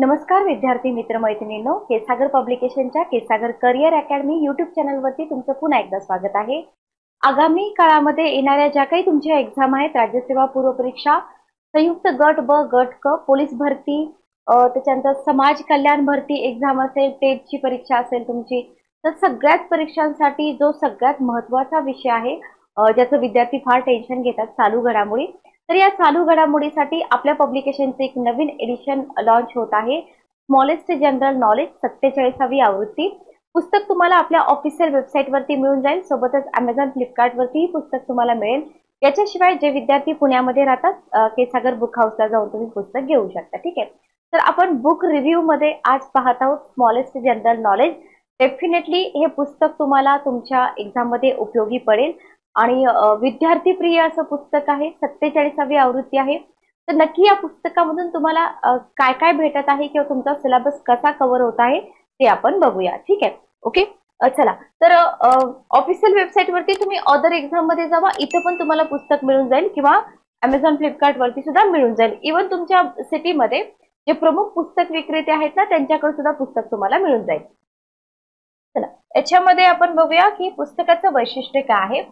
नमस्कार विद्यार्थी मित्र मैत्रिणींनो, केसागर पब्लिकेशनच्या केसागर करिअर अकॅडमी यूट्यूब चॅनलवरती तुमचं पुन्हा एकदा स्वागत आहे। आगामी काळामध्ये येणाऱ्या ज्या काही तुमच्या एक्झाम आहेत, राज्यसेवा पूर्व परीक्षा, संयुक्त गट ब गट क, पोलीस भरती, त्याच्यानंतर समाज कल्याण भरती एक्झाम असेल, टेटची परीक्षा असेल तुमची, तर सगळ्याच परीक्षांसाठी जो सगळ्यात महत्त्वाचा विषय आहे, ज्याचं विद्यार्थी फार टेन्शन घेतात, चालू घडामोडी। तर या चालू घडामोडीसाठी आपल्या पब्लिकेशनचे एक नवीन एडिशन लॉन्च होत आहे। स्मॉलेस्ट जनरल नॉलेज 47वी आवृत्ती। पुस्तक तुम्हाला आपल्या ऑफिशियल वेबसाईटवरती मिळून जाईल, सोबतच Amazon फ्लिपकार्ट वरती पुस्तक तुम्हाला मिळेल। याच्याशिवाय जे विद्यार्थी पुण्यामध्ये राहतात, केसागर बुक हाऊसला जाऊन तुम्ही पुस्तक घेऊ शकता। ठीक आहे, तर आपण बुक रिव्ह्यू मध्ये आज पाहत आहोत स्मॉलेस्ट जनरल नॉलेज। डेफिनेटली हे पुस्तक तुम्हाला तुमच्या एक्झाम मध्ये उपयोगी पडेल आणि विद्यार्थी प्रिय असं पुस्तक आहे। 47वी आवृत्ती आहे। तर नक्की या पुस्तकामधून तुम्हाला काय काय भेटत आहे किंवा तुमचा सिलेबस कसा कव्हर होत आहे ते आपण बघूया। ठीक आहे, ओके, चला। तर ऑफिशियल वेबसाईट वरती तुम्ही अदर एक्झाम मध्ये जावा, इथे पण तुम्हाला पुस्तक मिळून जाईल किंवा Amazon फ्लिपकार्ट वरती सुद्धा मिळून जाईल। इवन तुमच्या सिटीमध्ये जे प्रमुख पुस्तक विक्रेते आहेत ना, त्यांच्याकडे सुद्धा पुस्तक तुम्हाला मिळून जाईल। चला, याच्यामध्ये आपण बघूया की पुस्तकाचं वैशिष्ट्य काय आहे।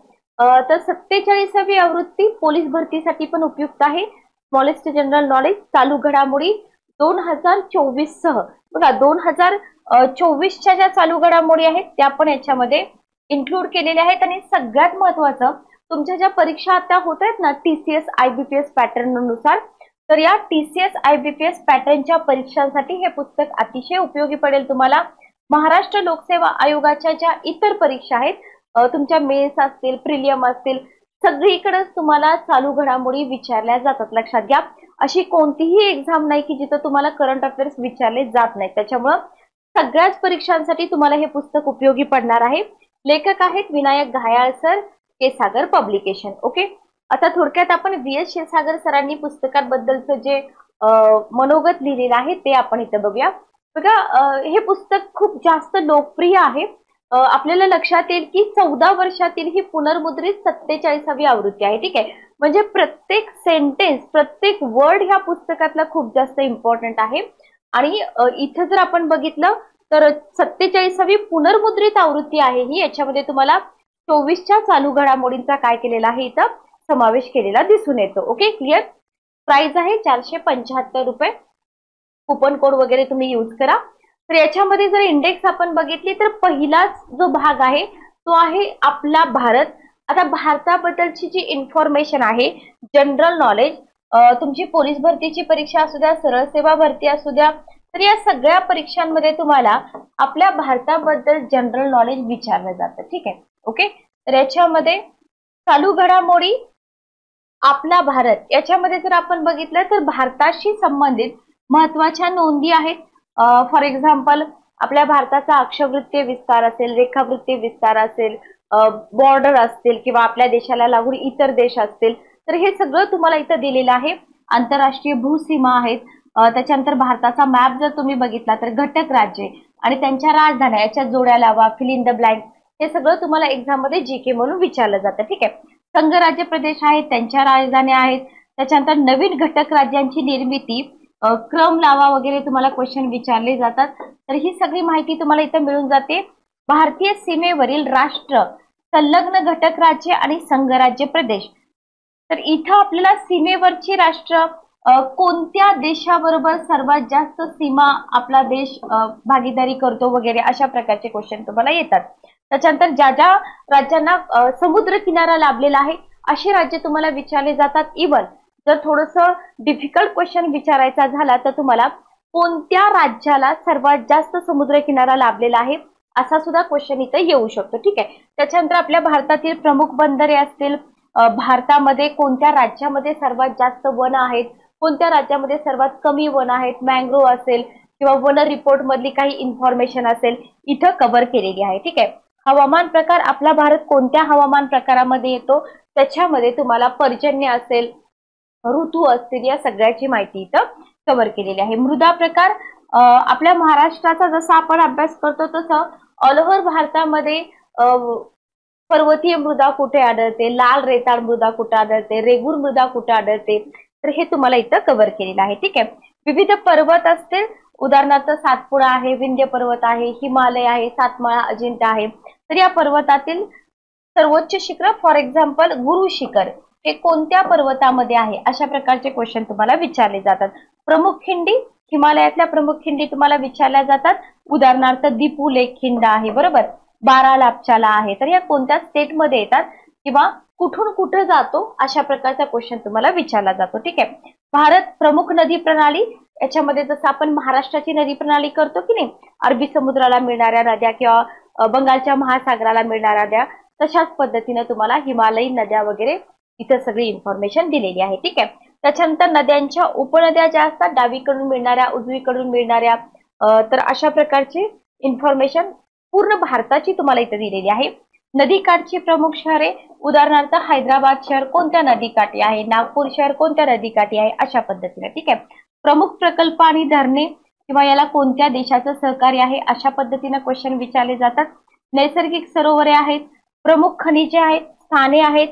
तर 47वी आवृत्ती पोलीस भरतीसाठी पण उपयुक्त आहे। स्मॉलेस्ट जनरल नॉलेज चालू घडामोडी 2024 सह बघा, 2024च्या ज्या चालू घडामोडी आहेत त्या पण याच्यामध्ये इन्क्लूड केलेल्या आहेत। आणि सगळ्यात महत्त्वाचं, तुमच्या ज्या परीक्षा आता होत आहेत ना TCS IBPS पॅटर्न नुसार, तर या TCS IBPS पॅटर्नच्या परीक्षांसाठी हे पुस्तक अतिशय उपयोगी पडेल तुम्हाला। महाराष्ट्र लोकसेवा आयोगाच्या ज्या इतर परीक्षा आहेत, तुमच्या मेन्स असतील, प्रिलियम असतील, सगळीकडेच तुम्हाला चालू घडामोडी विचारल्या जातात। लक्षात घ्या, अशी कोणतीही एक्झाम नाही की जिथे तुम्हाला करंट अफेअर्स विचारले जात नाहीत। त्याच्यामुळे सगळ्याच परीक्षांसाठी तुम्हाला हे पुस्तक उपयोगी पडणार आहे। लेखक आहेत Vinayak Ghayal sir, Kesagar publication. Okay, आता थोडक्यात आपण VS क्षीरसागर सरांनी पुस्तकाबद्दलचं जे मनोगत लिहिलेलं आहे ते आपण इथे बघूया। बघा, हे पुस्तक खूप जास्त लोकप्रिय आहे। आपल्याला लक्षात येईल की 14 वर्षातील ही पुनर्मुद्रित 47वी आवृत्ती आहे। ठीक आहे, म्हणजे प्रत्येक सेंटेन्स, प्रत्येक वर्ड ह्या पुस्तकातला खूप जास्त इम्पॉर्टंट आहे। आणि इथे जर आपण बघितलं तर 47वी पुनर्मुद्रित आवृत्ती आहे ही, याच्यामध्ये तुम्हाला 24च्या चालू घडामोडींचा काय केलेला आहे, इथं समावेश केलेला दिसून येतो। Okay, clear. प्राइस आहे 475 रुपये। कुपन कोड वगैरे तुम्ही यूज करा। तर याच्यामध्ये जर इंडेक्स आपण बघितली तर पहिलाच जो भाग आहे तो आहे आपला भारत। आता भारताबद्दलची जी इन्फॉर्मेशन आहे, जनरल नॉलेज, तुमची पोलीस भरतीची परीक्षा असू द्या, सरळ सेवा भरती असू द्या, तर या सगळ्या परीक्षांमध्ये तुम्हाला आपल्या भारताबद्दल जनरल नॉलेज विचारलं जातं। ठीक आहे, ओके। तर याच्यामध्ये चालू घडामोडी आपला भारत, याच्यामध्ये जर आपण बघितलं तर भारताशी संबंधित महत्त्वाच्या नोंदी आहेत। फॉर एक्झाम्पल, आपल्या भारताचा अक्षवृत्तीय विस्तार असेल, रेखावृत्तीय विस्तार असेल, बॉर्डर असतील किंवा आपल्या देशाला लागून इतर देश असतील, तर हे सगळं तुम्हाला इथं दिलेलं आहे। आंतरराष्ट्रीय भूसीमा आहेत, त्याच्यानंतर भारताचा मॅप जर तुम्ही बघितला तर घटक राज्ये आणि त्यांच्या राजधान्या याच्या जोड्या लावा, फिल इन द ब्लँक, हे सगळं तुम्हाला एक्झाम मध्ये GK म्हणून विचारलं जातं। ठीक आहे, संघ राज्य प्रदेश आहेत, त्यांच्या राजधान्या आहेत, त्याच्यानंतर नवीन घटक राज्यांची निर्मिती, क्रम लावा वगैरे तुम्हाला क्वेश्चन विचारले जातात। तर ही सगळी माहिती तुम्हाला इथं मिळून जाते। भारतीय सीमेवरील राष्ट्र, संलग्न घटक राज्य आणि संघराज्य प्रदेश, तर इथं आपल्याला सीमेवरची राष्ट्र, कोणत्या देशाबरोबर सर्वात जास्त सीमा आपला देश भागीदारी करतो वगैरे, अशा प्रकारचे क्वेश्चन तुम्हाला येतात। त्याच्यानंतर ज्या ज्या राज्यांना समुद्र किनारा लाभलेला आहे अशी राज्य तुम्हाला विचारले जातात। इवन जर थोडंसं डिफिकल्ट क्वेश्चन विचारायचा झाला तर तुम्हाला कोणत्या राज्याला सर्वात जास्त समुद्र किनारा लाभलेला आहे असा सुद्धा क्वेश्चन इथे येऊ शकतो। ठीक आहे, त्याच्यानंतर आपल्या भारतातील प्रमुख बंदरे असतील, भारतामध्ये कोणत्या राज्यामध्ये सर्वात जास्त वन आहेत, कोणत्या राज्यामध्ये सर्वात कमी वन आहेत, मँग्रोव असेल किंवा वन रिपोर्ट मधली काही इन्फॉर्मेशन असेल, इथं कव्हर केलेली आहे। ठीक आहे, हवामान प्रकार, आपला भारत कोणत्या हवामान प्रकारामध्ये येतो, त्याच्यामध्ये तुम्हाला पर्जन्य असेल, ऋतू असतील, या सगळ्याची माहिती इथं कव्हर केलेली आहे। मृदा प्रकार, आपल्या महाराष्ट्राचा जसा आपण अभ्यास करतो तसं ऑल ओव्हर भारतामध्ये पर्वतीय मृदा कुठे आढळते, लाल रेताळ मृदा कुठे आढळते, रेगूर मृदा कुठे आढळते, तर हे तुम्हाला इथं कव्हर केलेलं आहे। ठीक आहे, विविध पर्वत असतील, उदाहरणार्थ सातपुडा आहे, विंध्य पर्वत आहे, हिमालय आहे, सातमाळा, अजिंठा आहे. तर या पर्वतातील सर्वोच्च शिखर फॉर एक्झाम्पल गुरु शिखर हे कोणत्या पर्वतामध्ये आहे, अशा प्रकारचे क्वेश्चन तुम्हाला विचारले जातात. प्रमुख खिंडी, हिमालयातल्या प्रमुख खिंडी तुम्हाला विचारल्या जातात. उदाहरणार्थ दीपू लेक खिंड आहे, बरोबर, बारालापचाला आहे. तर या कोणत्या स्टेट मध्ये येतात किंवा कुठून कुठे जातो, अशा प्रकारचा क्वेश्चन तुम्हाला विचारला जातो. ठीक आहे. भारत प्रमुख नदी प्रणाली, याच्यामध्ये जसं आपण महाराष्ट्राची नदी प्रणाली करतो की नाही, अरबी समुद्राला मिळणाऱ्या नद्या किंवा बंगालच्या महासागराला मिळणाऱ्या नद्या, तशाच पद्धतीने तुम्हाला हिमालयीन नद्या वगैरे इथं सगळी इन्फॉर्मेशन दिलेली आहे. ठीक आहे. त्याच्यानंतर नद्यांच्या उपनद्या ज्या असतात, डावीकडून मिळणाऱ्या, उजवीकडून मिळणाऱ्या, तर अशा प्रकारची इन्फॉर्मेशन पूर्ण भारताची तुम्हाला इथे दिलेली आहे. नदीकाठची प्रमुख शहरे, उदाहरणार्थ हैदराबाद शहर कोणत्या नदीकाठी आहे, नागपूर शहर कोणत्या नदीकाठी आहे, अशा पद्धतीने. ठीक आहे. प्रमुख प्रकल्प आणि धरणे किंवा याला कोणत्या देशाचं सहकार्य आहे, अशा पद्धतीने क्वेश्चन विचारले जातात. नैसर्गिक सरोवरे आहेत, प्रमुख खनिजे आहेत, स्थाने आहेत,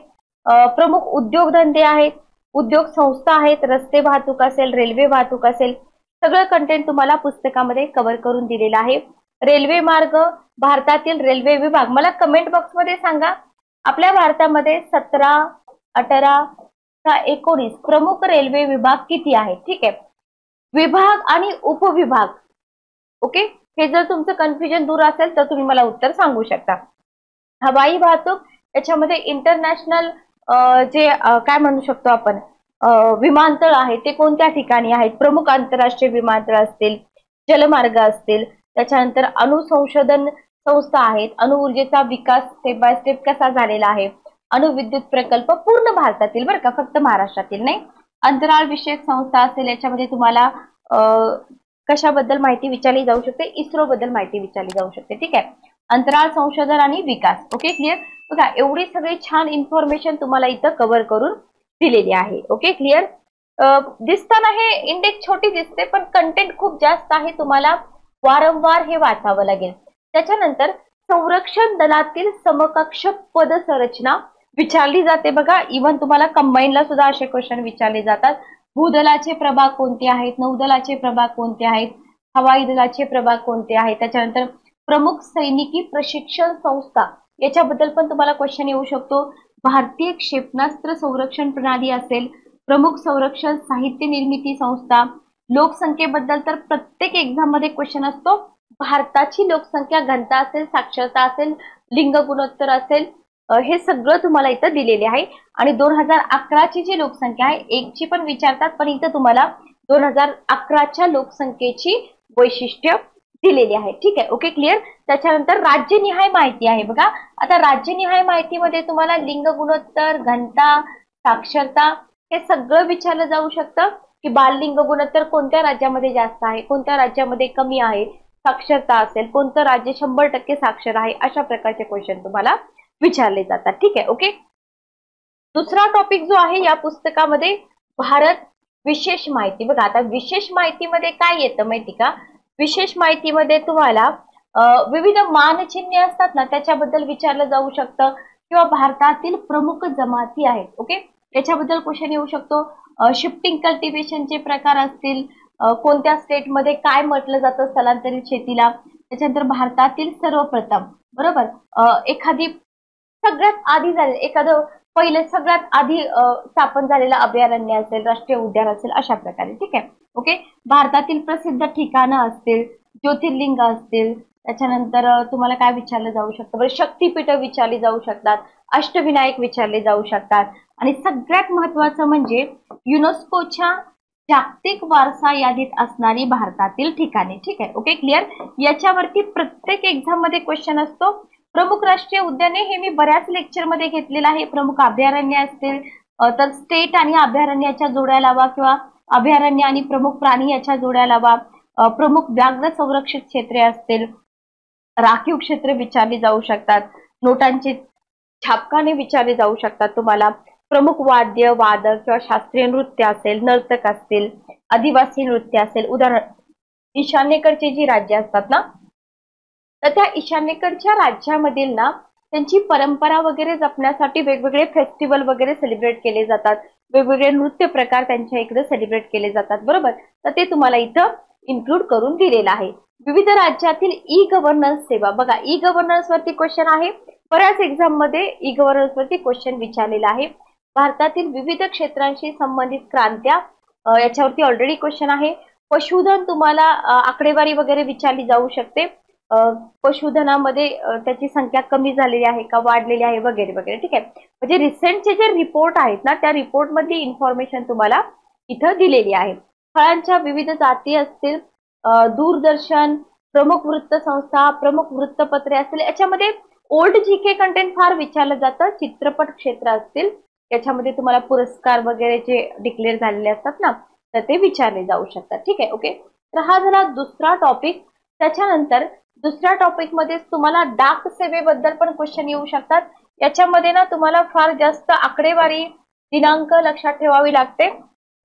प्रमुख उद्योगधंदे आहेत, उद्योग संस्था आहेत, रस्ते वाहतूक असेल, रेल्वे वाहतूक असेल, सगळं कंटेंट तुम्हाला पुस्तकामध्ये कव्हर करून दिलेलं आहे. रेल्वे मार्ग, भारतातील रेल्वे विभाग, मला कमेंट बॉक्स मध्ये सांगा आपल्या भारतामध्ये 17, 18 का 19 प्रमुख रेल्वे विभाग किती आहेत. ठीक आहे. विभाग आणि उपविभाग, ओके, हे जर तुमचं कन्फ्युजन दूर असेल तर तुम्ही मला उत्तर सांगू शकता. हवाई वाहतूक, याच्यामध्ये इंटरनॅशनल जे काय म्हणू शकतो आपण विमानतळ आहे ते कोणत्या ठिकाणी आहेत, प्रमुख आंतरराष्ट्रीय विमानतळ असतील, जलमार्ग असतील. त्याच्यानंतर अणुसंशोधन संस्था आहेत, अणुऊर्जेचा विकास स्टेप बाय स्टेप कसा झालेला आहे, अणुविद्युत प्रकल्प पूर्ण भारतातील, बरं का, फक्त महाराष्ट्रातील नाही. अंतराळ विषयक संस्था असेल, याच्यामध्ये तुम्हाला कशाबद्दल माहिती विचारली जाऊ शकते, इस्रो बद्दल माहिती विचारली जाऊ शकते. ठीक आहे. अंतराळ संशोधन आणि विकास, ओके, क्लिअर. बघा एवढी सगळी छान इन्फॉर्मेशन तुम्हाला इथं कव्हर करून दिलेली आहे. Okay, clear. दिसताना हे इंडेक्स छोटी दिसते, पण कंटेंट खूप जास्त आहे, तुम्हाला वारंवार हे वाचावं लागेल. त्याच्यानंतर संरक्षण दलातील समकक्ष पद संरचना विचारली जाते. बघा, इव्हन तुम्हाला कंबाईनला सुद्धा असे क्वेश्चन विचारले जातात. भूदलाचे प्रभाग कोणते आहेत, नौदलाचे प्रभाग कोणते आहेत, हवाई दलाचे प्रभाग कोणते आहेत. त्याच्यानंतर प्रमुख सैनिकी प्रशिक्षण संस्था, याच्याबद्दल पण तुम्हाला क्वेश्चन येऊ शकतो. भारतीय क्षेपणास्त्र संरक्षण प्रणाली असेल, प्रमुख संरक्षण साहित्य निर्मिती संस्था. लोकसंख्येबद्दल तर प्रत्येक एक्झाम मध्ये क्वेश्चन असतो. भारताची लोकसंख्या घनता असेल, साक्षरता असेल, लिंग गुणोत्तर असेल, हे सगळं तुम्हाला इथं दिलेले आहे. आणि 2011ची जी लोकसंख्या आहे, एकची पण विचारतात, पण इथं तुम्हाला 2011च्या लोकसंख्येची वैशिष्ट्य दिलेली आहे. ठीक आहे. Okay, clear. त्याच्यानंतर राज्यनिहाय माहिती आहे. बघा, आता राज्यनिहाय माहितीमध्ये तुम्हाला लिंग गुणोत्तर, घनता, साक्षरता हे सगळं विचारलं जाऊ शकतं की बाललिंग गुणोत्तर कोणत्या राज्यामध्ये जास्त आहे, कोणत्या राज्यामध्ये कमी आहे, साक्षरता असेल, कोणतं राज्य 100% साक्षर आहे, अशा प्रकारचे क्वेश्चन तुम्हाला विचारले जातात. ठीक आहे. ओके. दुसरा टॉपिक जो आहे या पुस्तकामध्ये, भारत विशेष माहिती. बघा, आता विशेष माहितीमध्ये काय येतं माहिती का, विशेष माहितीमध्ये तुम्हाला विविध मानचिन्हे असतात ना, त्याच्याबद्दल विचारलं जाऊ शकतं, किंवा भारतातील प्रमुख जमाती आहेत, ओके, त्याच्याबद्दल क्वेश्चन येऊ शकतो. शिफ्टिंग कल्टिव्हेशनचे प्रकार असतील, कोणत्या स्टेटमध्ये काय म्हटलं जातं स्थलांतरित शेतीला. त्याच्यानंतर भारतातील सर्वप्रथम, बरोबर, एखादी सगळ्यात आधी झाले एखादं पहिले सगळ्यात आधी स्थापन झालेलं अभयारण्य असेल, राष्ट्रीय उद्यान असेल, अशा प्रकारे. ठीक आहे. ओके. भारतातील प्रसिद्ध ठिकाणं असतील, ज्योतिर्लिंग असतील, त्याच्यानंतर तुम्हाला काय विचारलं जाऊ शकतं, बरं, शक्तीपीठ विचारली जाऊ शकतात, अष्टविनायक विचारले जाऊ शकतात. आणि सगळ्यात महत्वाचं म्हणजे युनेस्कोच्या जागतिक वारसा यादीत असणारी भारतातील ठिकाणे. ठीक आहे. Okay, clear. याच्यावरती प्रत्येक एक्झाम मध्ये क्वेश्चन असतो. प्रमुख राष्ट्रीय उद्याने हे मी बऱ्याच लेक्चर मध्ये घेतलेलं आहे. प्रमुख अभयारण्य असतील तर स्टेट आणि अभयारण्याच्या जोड्या लावा, किंवा अभयारण्य आणि प्रमुख प्राणी याच्या जोड्या लावा. प्रमुख व्याघ्र संरक्षित क्षेत्रे असतील, राखीव क्षेत्र विचारली जाऊ शकतात, नोटांची छापखाने विचारले जाऊ शकतात तुम्हाला. प्रमुख वाद्य, वादक किंवा शास्त्रीय नृत्य असेल, नर्तक असतील, आदिवासी नृत्य असेल. उदाहरण, ईशान्येकडची जी राज्य असतात ना, तर त्या ईशान्येकडच्या राज्यामधील ना त्यांची परंपरा वगैरे जपण्यासाठी वेगवेगळे फेस्टिवल वगैरे सेलिब्रेट केले जातात, वेगवेगळे नृत्य प्रकार त्यांच्या इकडे सेलिब्रेट केले जातात, बरोबर. तर ते तुम्हाला इथं इन्क्लूड करून दिलेला आहे. विविध राज्यातील ई गव्हर्नन्स सेवा, बघा ई गव्हर्नन्स वरती क्वेश्चन आहे. बऱ्याच एक्झाम मध्ये ई गव्हर्नन्स वरती क्वेश्चन विचारलेला आहे. भारतातील विविध क्षेत्रांशी संबंधित क्रांत्या, याच्यावरती ऑलरेडी क्वेश्चन आहे. पशुधन तुम्हाला आकडेवारी वगैरे विचारली जाऊ शकते. पशुधनामध्ये त्याची संख्या कमी झालेली आहे का वाढलेली आहे वगैरे वगैरे. ठीक आहे, म्हणजे रिसेंटचे जे रिपोर्ट आहेत ना त्या रिपोर्ट मधली इन्फॉर्मेशन तुम्हाला इथं दिलेली आहे. फळांच्या विविध जाती असतील, दूरदर्शन, प्रमुख वृत्तसंस्था, प्रमुख वृत्तपत्रे असतील, याच्यामध्ये ओल्ड जीके कंटेंट फार विचारलं जातं. चित्रपट क्षेत्र असतील याच्यामध्ये तुम्हाला पुरस्कार वगैरे जे डिक्लेअर झालेले असतात ना तर ते विचारले जाऊ शकतात. ठीक आहे, ओके. तर हा झाला दुसरा टॉपिक. त्याच्यानंतर दुसऱ्या टॉपिक मध्ये तुम्हाला डाक सेवेबद्दल पण क्वेश्चन येऊ शकतात. याच्यामध्ये ना तुम्हाला फार जास्त आकडेवारी, दिनांक लक्षात ठेवावी लागते.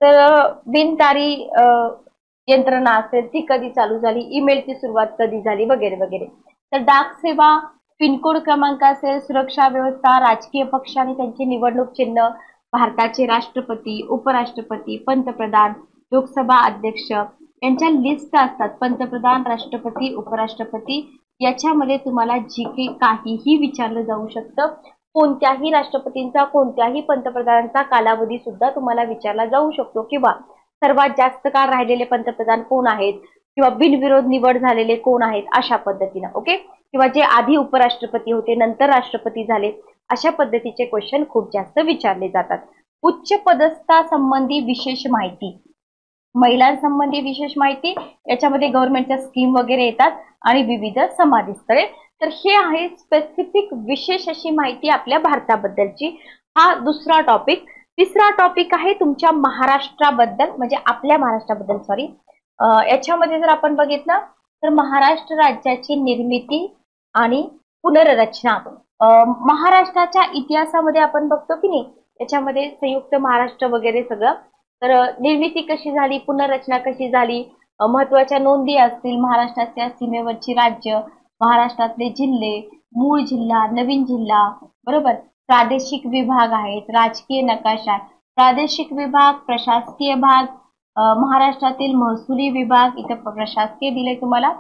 तर बिनतारी यंत्रणा असेल ती कधी चालू झाली, ईमेलची सुरुवात कधी झाली वगैरे वगैरे. तर डाक सेवा, पिनकोड क्रमांक असेल, सुरक्षा व्यवस्था, राजकीय पक्ष आणि त्यांचे निवडणूक चिन्ह, भारताचे राष्ट्रपती, उपराष्ट्रपती, पंतप्रधान, लोकसभा अध्यक्ष यांच्या लिस्ट असतात. पंतप्रधान, राष्ट्रपती, उपराष्ट्रपती याच्यामध्ये तुम्हाला जी के काहीही विचारलं जाऊ शकतं. कोणत्याही राष्ट्रपतींचा, कोणत्याही पंतप्रधानांचा कालावधी सुद्धा तुम्हाला विचारला जाऊ शकतो, किंवा सर्वात जास्त काळ राहिलेले पंतप्रधान कोण आहेत, किंवा बिनविरोध निवड झालेले कोण आहेत, अशा पद्धतीने. ओके, किंवा जे आधी उपराष्ट्रपती होते नंतर राष्ट्रपती झाले, अशा पद्धतीचे क्वेश्चन खूप जास्त विचारले जातात. उच्च पदस्थासंबंधी विशेष माहिती, महिलांसंबंधी विशेष माहिती, याच्यामध्ये गव्हर्नमेंटच्या स्कीम वगैरे येतात आणि विविध समाधी स्थळे. तर हे आहे स्पेसिफिक विशेष अशी माहिती आपल्या भारताबद्दलची. हा दुसरा टॉपिक. तिसरा टॉपिक आहे तुमच्या महाराष्ट्राबद्दल, म्हणजे आपल्या महाराष्ट्राबद्दल, सॉरी. याच्यामध्ये जर आपण बघितलं तर महाराष्ट्र राज्याची निर्मिती आणि पुनर्रचना. महाराष्ट्राच्या इतिहासामध्ये आपण बघतो की नाही, याच्यामध्ये संयुक्त महाराष्ट्र वगैरे सगळं. तर निर्मिती कशी झाली, पुनर्रचना कशी झाली, महत्वाच्या नोंदी असतील, महाराष्ट्राच्या सीमेवरची राज्य, महाराष्ट्रातले जिल्हे, मूळ जिल्हा, नवीन जिल्हा, बरोबर. प्रादेशिक विभाग आहेत, राजकीय नकाशा, प्रादेशिक विभाग, प्रशासकीय भाग, महाराष्ट्रातील महसुली विभाग, इथं प्रशासकीय दिले तुम्हाला.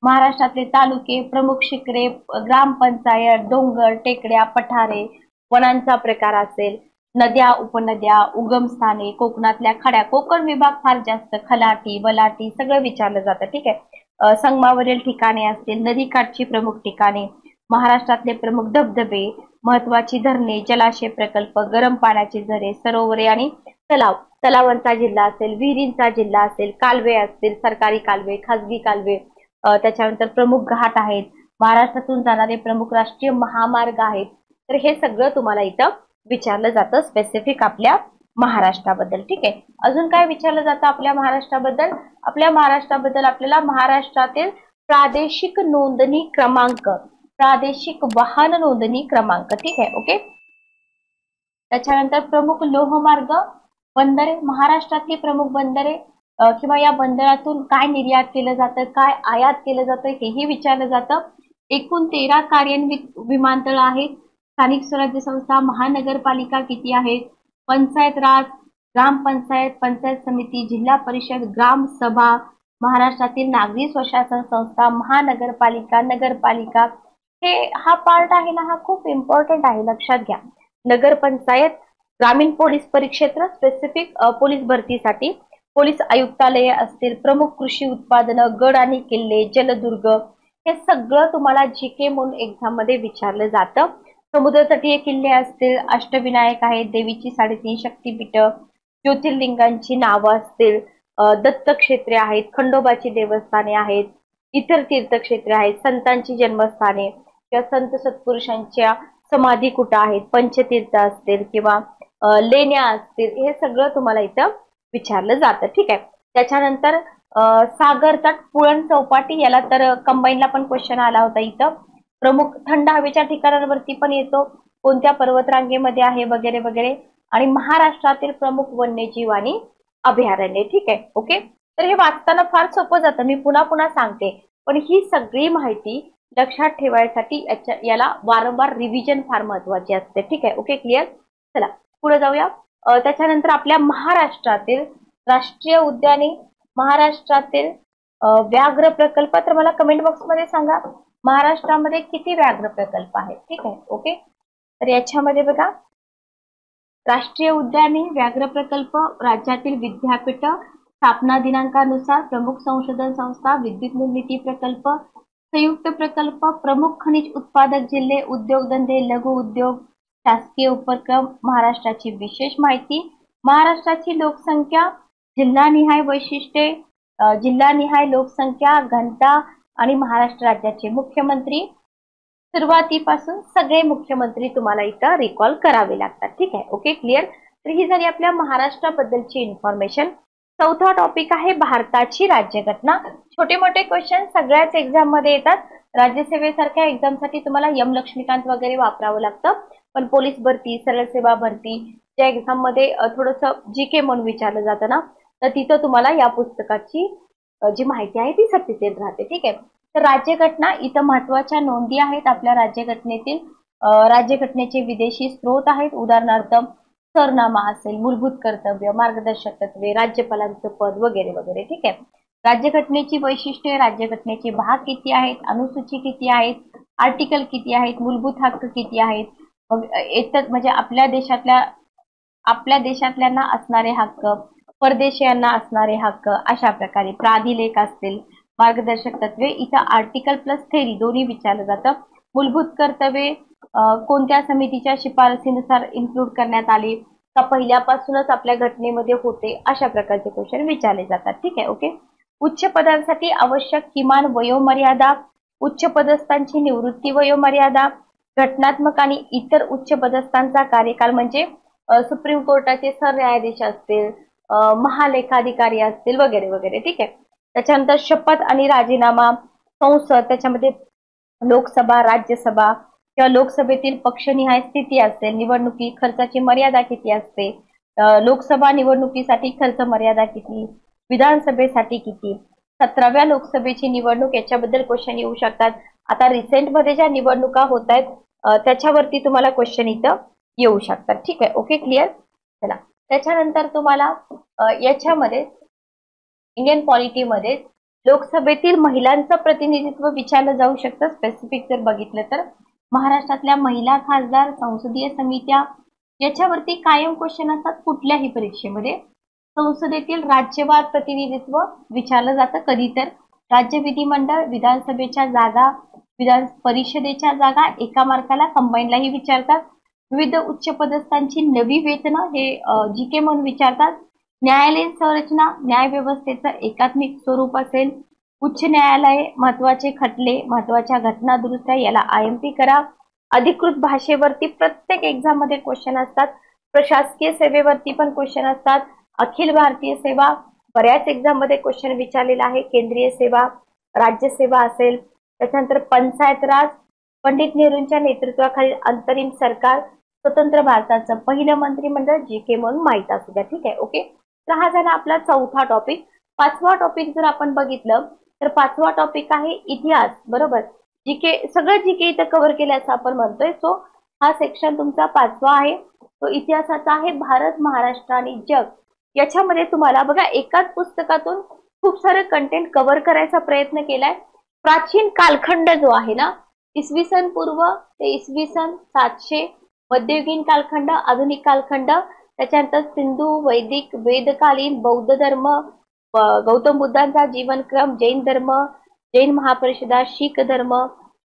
महाराष्ट्रातले तालुके, प्रमुख शिखरे, ग्रामपंचायत, डोंगर, टेकड्या, पठारे, वनांचा प्रकार असेल, नद्या, उपनद्या, उगमस्थाने, कोकणातल्या खड्या. कोकण विभाग फार जास्त, खलाटी, वलाटी सगळं विचारलं जातं. ठीक आहे, संगमावरील ठिकाणे असतील, नदीकाठची प्रमुख ठिकाणे, महाराष्ट्रातले प्रमुख धबधबे, महत्वाची धरणे, जलाशय प्रकल्प, गरम पाण्याचे झरे, सरोवरे आणि तलाव, तलावांचा जिल्हा असेल, विहिरींचा जिल्हा असेल, कालवे असतील, सरकारी कालवे, खासगी कालवे, त्याच्यानंतर प्रमुख घाट आहेत, महाराष्ट्रातून जाणारे प्रमुख राष्ट्रीय महामार्ग आहेत. तर हे सगळं तुम्हाला इथं विचारलं जातं स्पेसिफिक आपल्या महाराष्ट्राबद्दल. ठीक आहे, अजून काय विचारलं जातं आपल्या महाराष्ट्राबद्दल? आपल्या महाराष्ट्राबद्दल आपल्याला महाराष्ट्रातील प्रादेशिक नोंदणी क्रमांक, प्रादेशिक वाहन नोंदणी क्रमांक. ठीक आहे, ओके. त्याच्यानंतर प्रमुख लोहमार्ग, बंदरे, महाराष्ट्रातली प्रमुख बंदरे, किंवा या बंदरातून काय निर्यात केलं जातं, काय आयात केलं जातं, हेही विचारलं जातं. एकूण 13 कार्यान्वित विमानतळ आहेत. स्थानिक स्वराज्य संस्था, महानगरपालिका किती आहेत, पंचायत राज, ग्रामपंचायत, पंचायत समिती, जिल्हा परिषद, ग्राम सभा, महाराष्ट्रातील नागरी स्वशासन संस्था, महानगरपालिका, नगरपालिका. हा पार्ट आहे ना, हा खूप इम्पॉर्टंट आहे, लक्षात घ्या. नगरपंचायत, ग्रामीण पोलीस परिक्षेत्र स्पेसिफिक पोलीस भरतीसाठी, पोलीस आयुक्तालय असतील, प्रमुख कृषी उत्पादनं, गड आणि किल्ले, जलदुर्ग, हे सगळं तुम्हाला जीके म्हणून एक्झाम मध्ये विचारलं जातं. समुद्रतटीय किल्ले असतील, अष्टविनायक आहेत, देवीची 3.5 शक्तीपीठ, ज्योतिर्लिंगांची नावं असतील, दत्तक्षेत्रे आहेत, खंडोबाची देवस्थाने आहेत, इतर तीर्थक्षेत्रे आहेत, संतांची जन्मस्थाने किंवा संत सत्पुरुषांच्या समाधी कुठं आहेत, पंचतीर्थ असतील किंवा लेण्या असतील, हे सगळं तुम्हाला इथं विचारलं जातं. ठीक आहे. त्याच्यानंतर सागर तट, पुळण चौपाटी, याला तर कंबाईनला पण क्वेश्चन आला होता इथं. प्रमुख थंड हवेच्या ठिकाणांवरती पण येतो, कोणत्या पर्वतरांगेमध्ये आहे वगैरे वगैरे. आणि महाराष्ट्रातील प्रमुख वन्यजीव आणि अभयारण्ये. ठीक आहे, ओके. तर हे वाचताना फार सोपं जातं, मी पुन्हा पुन्हा सांगते, पण ही सगळी माहिती लक्षात ठेवायसाठी याला वारंवार रिव्हिजन फार महत्वाची असते. ठीक आहे, ओके, क्लिअर. चला पुढे जाऊया. त्याच्यानंतर आपल्या महाराष्ट्रातील राष्ट्रीय उद्याने, महाराष्ट्रातील व्याघ्र प्रकल्प, तर मला कमेंट बॉक्समध्ये सांगा महाराष्ट्रामध्ये किती व्याघ्र प्रकल्प आहेत. ठीक आहे, ओके. तर याच्यामध्ये बघा, राष्ट्रीय उद्याने, व्याघ्र प्रकल्प, राज्यातील विद्यापीठ, स्थापना दिनांकानुसार प्रमुख संशोधन संस्था, विद्युत निर्मिती प्रकल्प, संयुक्त प्रकल्प, प्रमुख खनिज उत्पादक जिल्हे, उद्योगधंदे, लघु उद्योग, शासकीय उपक्रम, महाराष्ट्राची विशेष माहिती, महाराष्ट्राची लोकसंख्या, जिल्हानिहाय वैशिष्ट्ये, जिल्हानिहाय लोकसंख्या, घनता आणि महाराष्ट्र राज्याचे मुख्यमंत्री. सुरुवातीपासून सगळे मुख्यमंत्री तुम्हाला इथं रिकॉल करावे लागतात. ठीक आहे, ओके, क्लिअर. तर ही झाली आपल्या महाराष्ट्राबद्दलची इन्फॉर्मेशन. चौथा टॉपिक आहे भारताची राज्यघटना. छोटे मोठे क्वेश्चन सगळ्याच एक्झाम मध्ये येतात. राज्यसेवेसारख्या एक्झामसाठी तुम्हाला यम लक्ष्मीकांत वगैरे वापरावं लागतं, पण पोलीस भरती, सरळ सेवा भरती ज्या एक्झाम मध्ये थोडंसं जीके म्हणून विचारलं जातं ना, तर तिथं तुम्हाला या पुस्तकाची जी माहिती आहे ती सत्यतेत राहते. ठीक आहे. तर राज्यघटना, इथं महत्वाच्या नोंदी आहेत आपल्या राज्यघटनेतील. राज्यघटनेचे विदेशी स्रोत आहेत, उदाहरणार्थ सरनामा असेल, मूलभूत कर्तव्य, मार्गदर्शक तत्वे, राज्यपालांचं पद वगैरे वगैरे. ठीक आहे. राज्यघटनेची वैशिष्ट्ये, राज्यघटनेचे भाग किती आहेत, अनुसूची किती आहेत, आर्टिकल किती आहेत, मूलभूत हक्क किती आहेत, मग इतर म्हणजे आपल्या देशातल्यांना असणारे हक्क, परदेशीयांना असणारे हक्क, अशा प्रकारे प्राधिलेख असतील, मार्गदर्शक तत्वे, इथं आर्टिकल प्लस थेरी दोन्ही विचारलं जातं. मूलभूत कर्तव्ये कोणत्या समितीच्या शिफारसीनुसार इन्क्लूड करण्यात आली का पहिल्यापासूनच आपल्या घटनेमध्ये होते, अशा प्रकारचे क्वेश्चन विचारले जातात. ठीक आहे, ओके. उच्च पदांसाठी आवश्यक किमान वयोमर्यादा, उच्च पदस्थांची निवृत्ती वयोमर्यादा, घटनात्मक आणि इतर उच्च पदस्थांचा कार्यकाल म्हणजे सुप्रीम कोर्टाचे सरन्यायाधीश असतील, महालेखाधिकारी असतील वगैरे वगैरे. ठीक आहे. त्याच्यानंतर शपथ आणि राजीनामा, संसद, त्याच्यामध्ये लोकसभा, राज्यसभा किंवा लोकसभेतील पक्षनिहाय स्थिती असेल, निवडणुकी खर्चाची मर्यादा किती असते, लोकसभा निवडणुकीसाठी खर्च मर्यादा किती, विधानसभेसाठी किती, 17व्या लोकसभेची निवडणूक, याच्याबद्दल क्वेश्चन येऊ शकतात. आता रिसेंट मध्ये ज्या निवडणुका होत आहेत त्याच्यावरती तुम्हाला क्वेश्चन इथं येऊ शकतात. ठीक आहे, ओके, क्लिअर. चला, त्याच्यानंतर तुम्हाला याच्यामध्ये इंडियन पॉलिटीमध्ये लोकसभेतील महिलांचं प्रतिनिधित्व विचारलं जाऊ शकतं. स्पेसिफिक जर बघितलं तर महाराष्ट्रातल्या महिला खासदार, संसदीय समित्या, याच्यावरती कायम क्वेश्चन असतात कुठल्याही परीक्षेमध्ये. संसदेतील राज्यवाद प्रतिनिधित्व विचारलं जातं कधी तर. राज्य विधिमंडळ, विधानसभेच्या जागा, विधान परिषदेच्या जागा एका मार्काला कंबाईनलाही विचारतात. विविध उच्च पदस्थांची नवी वेतनं हे जीके म्हणून विचारतात. न्यायालयीन संरचना, न्याय व्यवस्थेचं एकात्मिक स्वरूप असेल. उच्च न्यायालय, महत्वाचे खटले, महत्वाच्या घटना दुरुस्त्या, याला IMP करा. अधिकृत भाषेवरती प्रत्येक एक्झाम मध्ये क्वेश्चन असतात. प्रशासकीय सेवेवरती पण क्वेश्चन असतात. अखिल भारतीय सेवा, बऱ्याच एक्झाम मध्ये क्वेश्चन विचारलेला आहे. केंद्रीय सेवा, राज्यसेवा असेल. त्याच्यानंतर पंचायत राज, पंडित नेहरूंच्या नेतृत्वाखालील अंतरिम सरकार, स्वतंत्र भारताचं पहिलं मंत्रिमंडळ, जीके म्हणून माहित असू द्या. ठीक आहे, ओके. तर हा झाला आपला चौथा टॉपिक. पाचवा टॉपिक जर आपण बघितलं तर पाचवा टॉपिक आहे इतिहास. बरोबर, जीके, सगळं जीके इथं कव्हर केलं असं आपण म्हणतोय. सो हा सेक्शन तुमचा पाचवा आहे, तो इतिहासाचा आहे. भारत, महाराष्ट्र आणि जग, याच्यामध्ये तुम्हाला बघा एकाच पुस्तकातून खूप सारं कंटेंट कव्हर करायचा प्रयत्न केलाय. प्राचीन कालखंड जो आहे ना, इसवी सन पूर्व ते इसवी सन 700, मध्ययुगीन कालखंड, आधुनिक कालखंड, त्याच्यानंतर सिंधू, वैदिक, वेदकालीन, बौद्ध धर्म, गौतम बुद्धांचा जीवनक्रम, जैन धर्म, जैन महापरिषदा, शीख धर्म,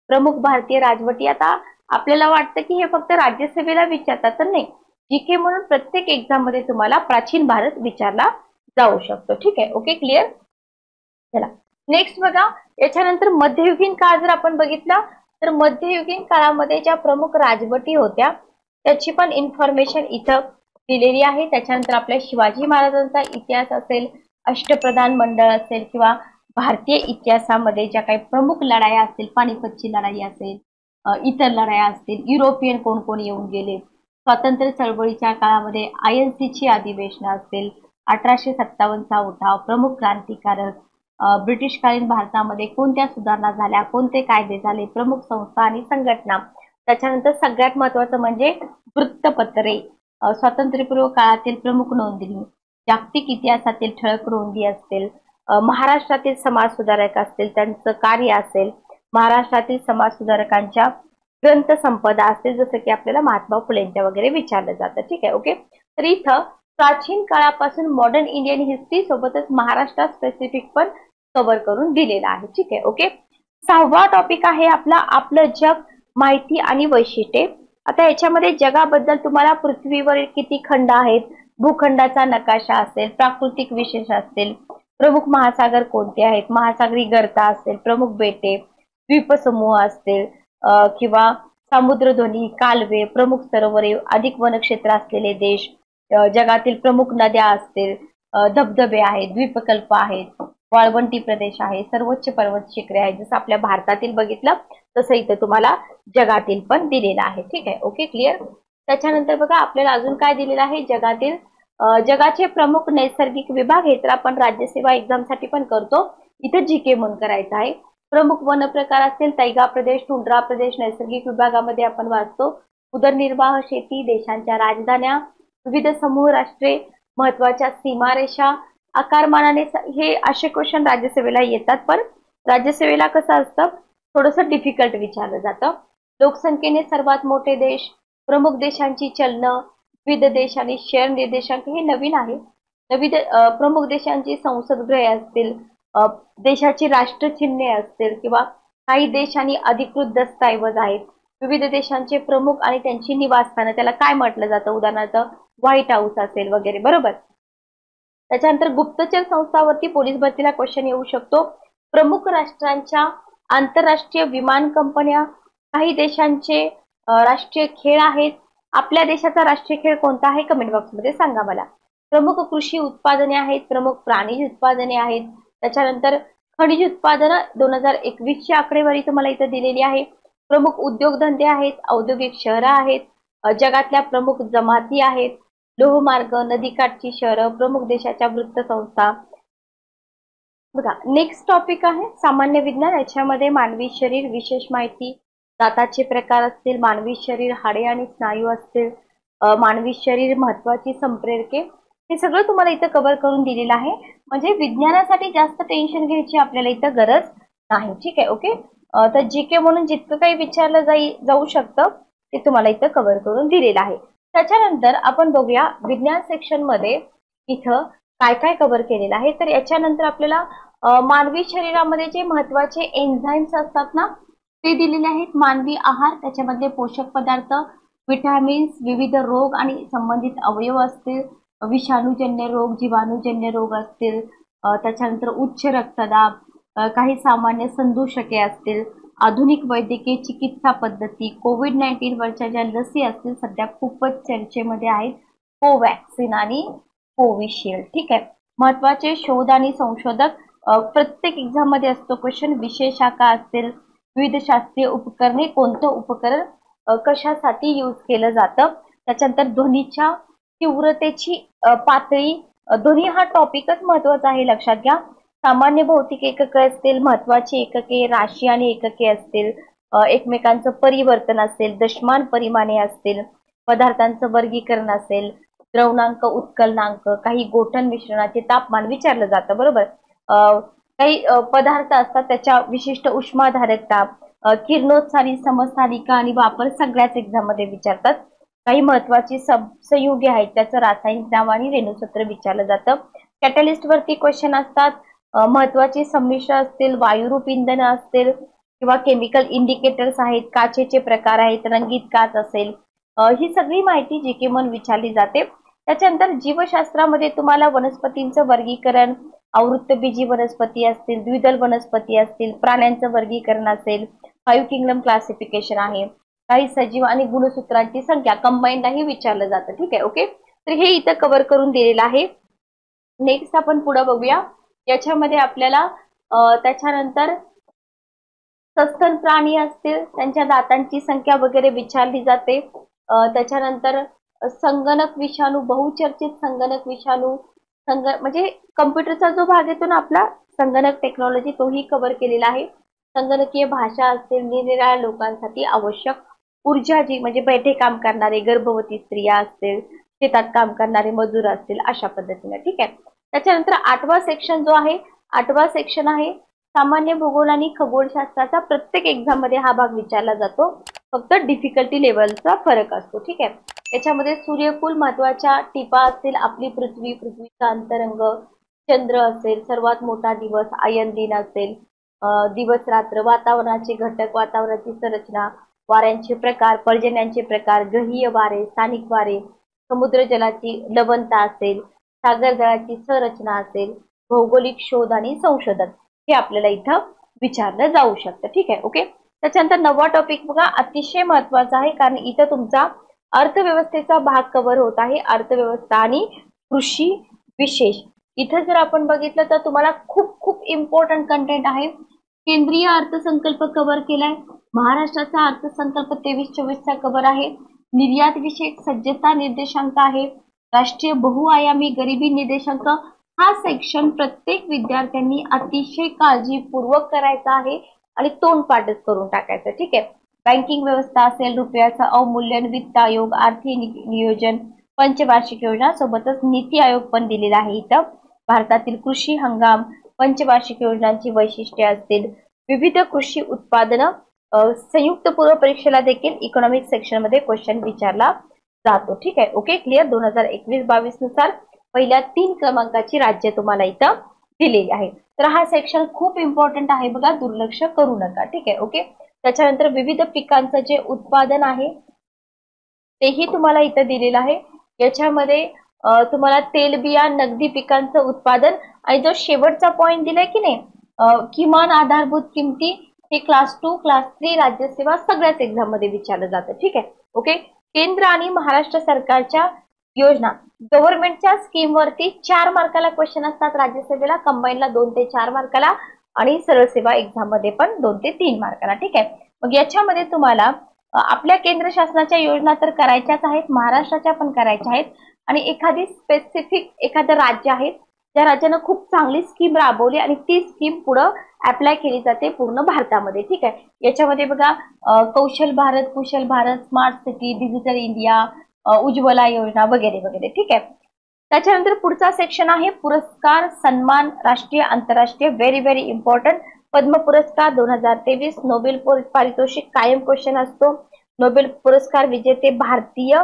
प्रमुख भारतीय राजवटी. आता आपल्याला वाटतं की हे फक्त राज्यसभेला विचारतात, तर नाही, जीके म्हणून प्रत्येक एक्झाम मध्ये तुम्हाला प्राचीन भारत विचारला जाऊ शकतो. ठीक आहे, ओके, क्लिअर. चला, नेक्स्ट बघा, याच्यानंतर मध्ययुगीन काळ जर आपण बघितला तर मध्ययुगीन काळामध्ये ज्या प्रमुख राजवटी होत्या त्याची पण इन्फॉर्मेशन इथं दिलेली आहे. त्याच्यानंतर आपल्या शिवाजी महाराजांचा इतिहास असेल, अष्टप्रधान मंडळ असेल, किंवा भारतीय इतिहासामध्ये ज्या काही प्रमुख लढाया असतील, पानिपतची लढाई असेल, इतर लढाया असतील, युरोपियन कोण कोण येऊन गेले, स्वातंत्र्य चळवळीच्या काळामध्ये INC ची अधिवेशनं असतील, 1857चा उठाव, प्रमुख क्रांतिकारक, ब्रिटिशकालीन भारतामध्ये कोणत्या सुधारणा झाल्या, कोणते कायदे झाले, प्रमुख संस्था आणि संघटना. त्याच्यानंतर सगळ्यात महत्वाचं म्हणजे वृत्तपत्रे, स्वातंत्र्यपूर्व काळातील प्रमुख नोंदणी, जागतिक इतिहासातील ठळक नोंदी असतील, महाराष्ट्रातील समाज सुधारक असतील त्यांचं कार्य असेल, महाराष्ट्रातील समाज सुधारकांच्या ग्रंथ संपदा असतील, जसं की आपल्याला महात्मा फुलेंच्या वगैरे विचारलं जातं. ठीक आहे, ओके. तर इथं प्राचीन काळापासून मॉडर्न इंडियन हिस्ट्री सोबतच महाराष्ट्र स्पेसिफिक पण कव्हर करून दिलेला आहे. ठीक आहे, ओके. 6वा टॉपिक आहे आपला आपलं जग, माहिती आणि वैशिष्ट्ये. आता याच्यामध्ये जगाबद्दल तुम्हाला पृथ्वीवर किती खंड आहेत, भूखंडाचा नकाशा असेल, प्राकृतिक विशेष असतील, प्रमुख महासागर कोणते आहेत, महासागरी गर्ता असेल, प्रमुख बेटे, द्वीपसमूह असतील किंवा समुद्रध्वनी, कालवे, प्रमुख सरोवरे, अधिक वनक्षेत्र असलेले देश, जगातील प्रमुख नद्या असतील, धबधबे आहेत, द्वीपकल्प आहेत, वाळवंटी प्रदेश आहे, सर्वोच्च पर्वत शिखरे आहेत. जसं आपल्या भारतातील बघितलं तसं इथं तुम्हाला जगातील पण दिलेलं आहे. ठीक आहे, ओके, क्लिअर. त्याच्यानंतर बघा आपल्याला अजून काय दिलेलं आहे, जगाचे प्रमुख नैसर्गिक विभाग हे तर आपण राज्यसेवा एक्झाम साठी पण करतो, इथं जीके म्हणून करायचं आहे. प्रमुख वन प्रकार असतील तैगा प्रदेश, टुंड्रा प्रदेश, नैसर्गिक विभागामध्ये आपण वाचतो. उदरनिर्वाह, शेती, देशांच्या राजधान्या, विविध समूह राष्ट्रे, महत्वाच्या सीमारेषा, आकारमानाने, हे असे क्वेश्चन राज्यसेवेला येतात. पण राज्यसेवेला कसं असतं, थोडंसं डिफिकल्ट विचारलं जातं. लोकसंख्येने सर्वात मोठे देश, प्रमुख देशांची चलनं, विविध देश आणि शेअर निर्देशांक हे नवीन आहे. विविध प्रमुख देशांची संसदगृहे असतील, देशाची राष्ट्रचिन्हे असतील किंवा काही देश आणि अधिकृत दस्तऐवज आहेत, विविध देशांचे प्रमुख आणि त्यांची निवासस्थानं, त्याला काय म्हटलं जातं, उदाहरणार्थ व्हाईट हाऊस असेल वगैरे, बरोबर. त्याच्यानंतर गुप्तचर संस्थावरती पोलीस भरतीला क्वेश्चन येऊ शकतो. प्रमुख राष्ट्रांच्या आंतरराष्ट्रीय विमान कंपन्या, काही देशांचे राष्ट्रीय खेळ आहेत. आपल्या देशाचा राष्ट्रीय खेळ कोणता आहे कमेंट बॉक्समध्ये सांगा मला. प्रमुख कृषी उत्पादने आहेत, प्रमुख प्राणी उत्पादने आहेत. त्याच्यानंतर खनिज उत्पादनं 2021ची आकडेवारी तुम्हाला इथं दिलेली आहे. प्रमुख उद्योगधंदे आहेत, औद्योगिक शहरं आहेत, जगातल्या प्रमुख जमाती आहेत, लोहमार्ग, नदीकाठची शहरं, प्रमुख देशाच्या वृत्तसंस्था. बघा नेक्स्ट टॉपिक आहे सामान्य विज्ञान. याच्यामध्ये मानवी शरीर, विशेष माहिती, दाताचे प्रकार असतील, मानवी शरीर, हाडे आणि स्नायू असतील, मानवी शरीर, महत्वाची संप्रेरके, हे सगळं तुम्हाला इथं कव्हर करून दिलेलं आहे. म्हणजे विज्ञानासाठी जास्त टेन्शन घ्यायची आपल्याला इथं गरज नाही. ठीक आहे, ओके. तर जीके म्हणून जितकं काही विचारलं जाऊ शकतं ते तुम्हाला इथं कव्हर करून दिलेलं आहे. त्याच्यानंतर आपण बघूया विज्ञान सेक्शन मध्ये इथं काय काय कव्हर केलेलं आहे. तर याच्यानंतर आपल्याला मानवी शरीरामध्ये जे महत्वाचे एन्झाईम्स असतात ना ते दिलेले आहेत. मानवी आहार, त्याच्यामध्ये पोषक पदार्थ, विटॅमिन्स, विविध रोग आणि संबंधित अवयव असतील, विषाणूजन्य रोग, जीवाणूजन्य रोग असतील, त्याच्यानंतर उच्च रक्तदाब, काही सामान्य संदूषके असतील, आधुनिक वैद्यकीय चिकित्सा पद्धती, कोविड-19 वरच्या ज्या लसी असतील सध्या खूपच चर्चेमध्ये आहेत, कोवॅक्सिन आणि कोविशिल्ड. ठीक आहे. महत्वाचे शोध आणि संशोधक, प्रत्येक एक्झाम मध्ये असतो क्वेश्चन. विषय शाखा असतील, विविध शास्त्रीय उपकरणे, कोणतं उपकरण कशासाठी यूज केलं जातं. त्याच्यानंतर ध्वनीच्या तीव्रतेची पातळी, ध्वनी हा टॉपिकच महत्वाचा आहे, लक्षात घ्या. सामान्य भौतिक एकके असतील, महत्वाची एकके, राशी आणि एकके असतील, एकमेकांचं परिवर्तन असेल, दशमान परिमाणे असतील, पदार्थांचं वर्गीकरण असेल, द्रवणांक, उत्कलनांक, काही गोठण मिश्रणाचे तापमान विचारलं जातं, बरोबर. काही पदार्थ असतात त्याच्या विशिष्ट उष्माधारकता, किरणोत्सारी, समस्थानिका आणि वापर सगळ्याच एक्झाम मध्ये विचारतात. काही महत्वाची संयुगे आहेत त्याचं रासायनिक नाव आणि रेणुसूत्र विचारलं जातं. कॅटलिस्ट वरती क्वेश्चन असतात. महत्वाची संमिश्र असतील, वायुरूप इंधन असतील किंवा केमिकल इंडिकेटर्स आहेत, काचेचे प्रकार आहेत, रंगीत काच असेल, ही सगळी माहिती जीके म्हणून विचारली जाते. त्याच्यानंतर जीवशास्त्रामध्ये तुम्हाला वनस्पतींचं वर्गीकरण, आवृत्तबीजी वनस्पती असतील, द्विदल वनस्पती असतील, प्राण्यांचं वर्गीकरण असेल, 5 किंगडम क्लासिफिकेशन आहे, काही सजीव आणि गुणसूत्रांची संख्या कंबाईनलाही विचारलं जातं. ठीक आहे, ओके. तर हे इथं कव्हर करून दिलेलं आहे. नेक्स्ट आपण पुढे बघूया. याच्यामध्ये आपल्याला त्याच्यानंतर सस्तन प्राणी असतील त्यांच्या दातांची संख्या वगैरे विचारली जाते. त्याच्यानंतर संगणक विषाणू, बहुचर्चित संगणक विषाणू, म्हणजे कम्प्युटरचा जो भाग येतो ना आपला संगणक टेक्नॉलॉजी, तोही कव्हर केलेला आहे. संगणकीय भाषा असतील, निरनिराळ्या लोकांसाठी आवश्यक ऊर्जा, जी म्हणजे बैठे काम करणारे, गर्भवती स्त्रिया असतील, शेतात काम करणारे मजूर असतील, अशा पद्धतीने. ठीक आहे. त्याच्यानंतर 8वा सेक्शन जो आहे 8वा सेक्शन आहे सामान्य भूगोल आणि खगोलशास्त्राचा. प्रत्येक एक्झाम मध्ये हा भाग विचारला जातो, फक्त डिफिकल्टी लेवलचा फरक असतो. ठीक आहे. याच्यामध्ये सूर्यकुल महत्वाच्या टिपा असतील, आपली पृथ्वी, पृथ्वीचा अंतरंग, चंद्र असेल, सर्वात मोठा दिवस आयन दिन असेल, दिवस रात्र, वातावरणाचे घटक, वातावरणाची संरचना, वाऱ्यांचे प्रकार, पर्जन्यांचे प्रकार, ग्रहीय वारे, स्थानिक वारे, समुद्र जलाची लवणता असेल, सागर जळाची संरचना असेल, भौगोलिक शोध आणि संशोधन हे आपल्याला इथं विचारलं जाऊ शकतं. ठीक आहे. ओके. त्याच्यानंतर 9वा टॉपिक बघा, अतिशय महत्वाचा आहे, कारण इथं तुमचा अर्थव्यवस्थेचा भाग कव्हर होत आहे. अर्थव्यवस्था आणि कृषी विशेष. इथं जर आपण बघितलं तर तुम्हाला खूप खूप इम्पॉर्टंट कंटेंट आहे. केंद्रीय अर्थसंकल्प कव्हर केलाय, महाराष्ट्राचा अर्थसंकल्प 23-24चा कव्हर आहे, निर्यात विषयक सज्जता निर्देशांक आहे, राष्ट्रीय बहुआयामी गरिबी निर्देशांक. हा सेक्शन प्रत्येक विद्यार्थ्यांनी अतिशय काळजीपूर्वक करायचा आहे आणि तोंडपाठच करून टाकायचं. ठीक आहे. बँकिंग व्यवस्था असेल, रुपयाचं अवमूल्यन, वित्त आयोग, आर्थिक नियोजन, पंचवार्षिक योजना, सोबतच नीती आयोग पण दिलेला आहे इथं. भारतातील कृषी हंगाम, पंचवार्षिक योजनांची वैशिष्ट्ये असतील, विविध कृषी उत्पादनं. संयुक्त पूर्व परीक्षेला देखील इकॉनॉमिक सेक्शन मध्ये क्वेश्चन विचारला जातो. ठीक आहे. ओके. क्लिअर. 2021-22 नुसार पहिल्या 3 क्रमांकाची राज्य तुम्हाला इथं दिलेली आहे. तर हा सेक्शन खूप इम्पॉर्टंट आहे बघा, दुर्लक्ष करू नका. ठीक आहे. ओके. त्याच्यानंतर विविध पिकांचं जे उत्पादन आहे तेही तुम्हाला इथं दिलेलं आहे. याच्यामध्ये तुम्हाला तेलबिया, नगदी पिकांचं उत्पादन आणि जो शेवटचा पॉइंट दिलाय की नाही, किमान आधारभूत किमती, हे क्लास 2, क्लास 3 राज्यसेवा सगळ्याच एक्झाम मध्ये विचारलं जातं. ठीक आहे. ओके. केंद्र आणि महाराष्ट्र सरकारच्या योजना, गव्हर्नमेंटच्या स्कीम वरती 4 मार्काला क्वेश्चन असतात राज्यसेवेला, कंबाईनला 2 ते 4 मार्काला आणि सरळ सेवा एक्झाम मध्ये पण 2 ते 3 मार्काला. ठीक आहे. मग याच्यामध्ये तुम्हाला आपल्या केंद्र शासनाच्या योजना तर करायच्याच आहेत, महाराष्ट्राच्या पण करायच्या आहेत, आणि एखादी स्पेसिफिक एखादं राज्य आहे त्या राज्यानं खूप चांगली स्कीम राबवली आणि ती स्कीम पुढं अप्लाय केली जाते पूर्ण भारतामध्ये. ठीक आहे. याच्यामध्ये बघा Kaushal Bharat, Kushal Bharat, smart city, digital India, Ujjwala Yojana वगैरे वगैरे. ठीक आहे. त्याच्यानंतर पुढचा सेक्शन आहे पुरस्कार, सन्मान, राष्ट्रीय, आंतरराष्ट्रीय. Very very important. पद्म पुरस्कार 2023, नोबेल पारितोषिक कायम क्वेश्चन असतो. नोबेल पुरस्कार विजेते भारतीय